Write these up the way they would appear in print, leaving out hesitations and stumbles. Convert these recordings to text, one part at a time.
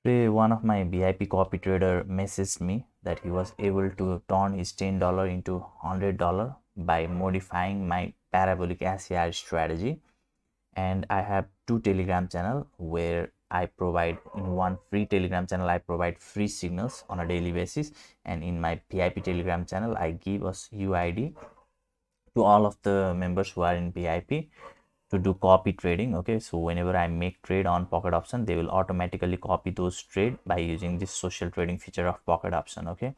Today, one of my VIP copy trader messaged me that he was able to turn his $10 into $100 by modifying my parabolic ACR strategy. And I have two Telegram channel where I provide, in one free Telegram channel I provide free signals on a daily basis, and in my VIP Telegram channel I give us UID to all of the members who are in VIP to do copy trading. Okay, so whenever I make trade on pocket option, they will automatically copy those trade by using this social trading feature of pocket option. Okay,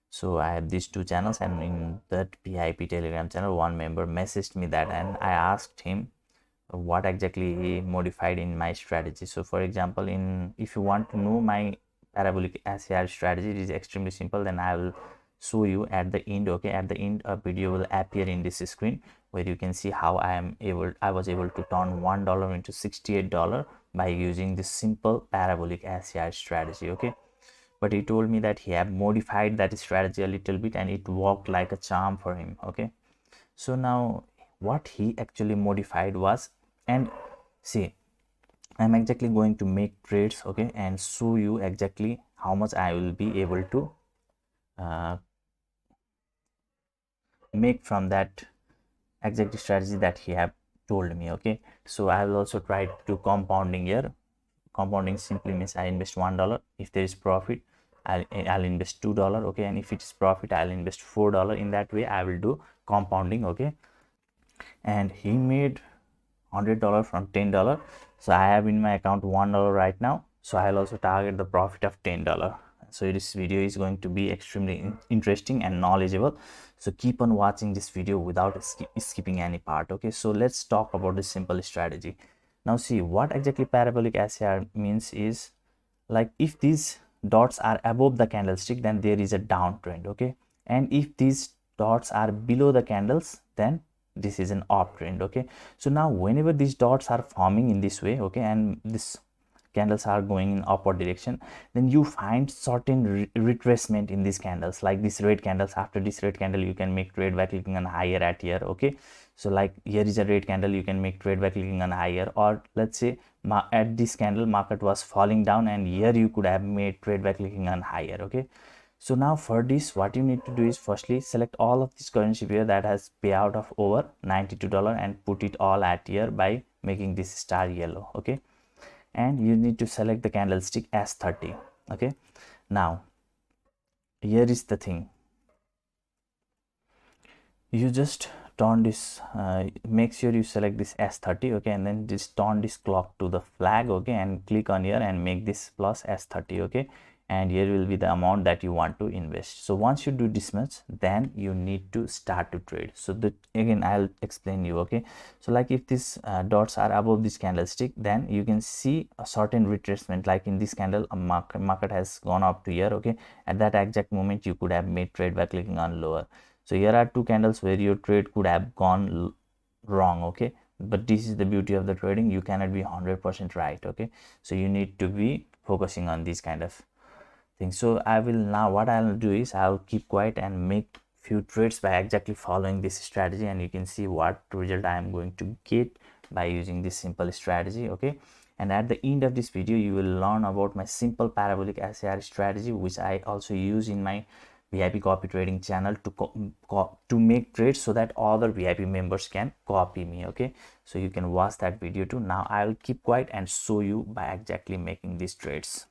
so I have these two channels, and in that VIP Telegram channel one member messaged me that, and I asked him what exactly he modified in my strategy. So for example, in if you want to know my parabolic ACR strategy, it is extremely simple. Then I will show you at the end. Okay, at the end a video will appear in this screen where you can see how I was able to turn $1 into $68 by using this simple parabolic ACR strategy. Okay, but he told me that he had modified that strategy a little bit and it worked like a charm for him. Okay, so now what he actually modified was, and see, I'm exactly going to make trades, okay, and show you exactly how much I will be able to uh, make from that exact strategy that he have told me. Okay, so I will also try to compounding here. Compounding simply means I invest $1. If there is profit, I'll invest $2. Okay, and if it is profit, I'll invest $4. In that way I will do compounding. Okay, and he made $100 from $10. So I have in my account $1 right now, so I'll also target the profit of $10. So this video is going to be extremely interesting and knowledgeable, so keep on watching this video without skipping any part. Okay, so let's talk about this simple strategy. Now see, what exactly parabolic ACR means is, like, if these dots are above the candlestick, then there is a downtrend. Okay, and if these dots are below the candles, then this is an uptrend. Okay, so now whenever these dots are forming in this way, okay, and this candles are going in upward direction, then you find certain retracement in these candles, like these red candles. After this red candle you can make trade by clicking on higher at here. Okay, so like here is a red candle, you can make trade by clicking on higher, or let's say at this candle market was falling down, and here you could have made trade by clicking on higher. Okay, so now for this, what you need to do is firstly select all of this currency pair that has payout of over $92 and put it all at here by making this star yellow. Okay, and you need to select the candlestick as 30. Okay, now here is the thing, you just turn this make sure you select this S30. Okay, and then just turn this clock to the flag. Okay, and click on here and make this plus S30. Okay, and here will be the amount that you want to invest. So once you do this much, then you need to start to trade. So that again I'll explain you. Okay, so like if these dots are above this candlestick, then you can see a certain retracement, like in this candle a market has gone up to here. Okay, at that exact moment you could have made trade by clicking on lower. So here are two candles where your trade could have gone wrong. Okay, but this is the beauty of the trading, you cannot be 100% right. Okay, so you need to be focusing on these kind of things. So I will now, what I'll do is I'll keep quiet and make few trades by exactly following this strategy, and you can see what result I am going to get by using this simple strategy. Okay, and at the end of this video you will learn about my simple parabolic ACR strategy, which I also use in my VIP copy trading channel to make trades so that other VIP members can copy me. Okay, so you can watch that video too. Now I will keep quiet and show you by exactly making these trades.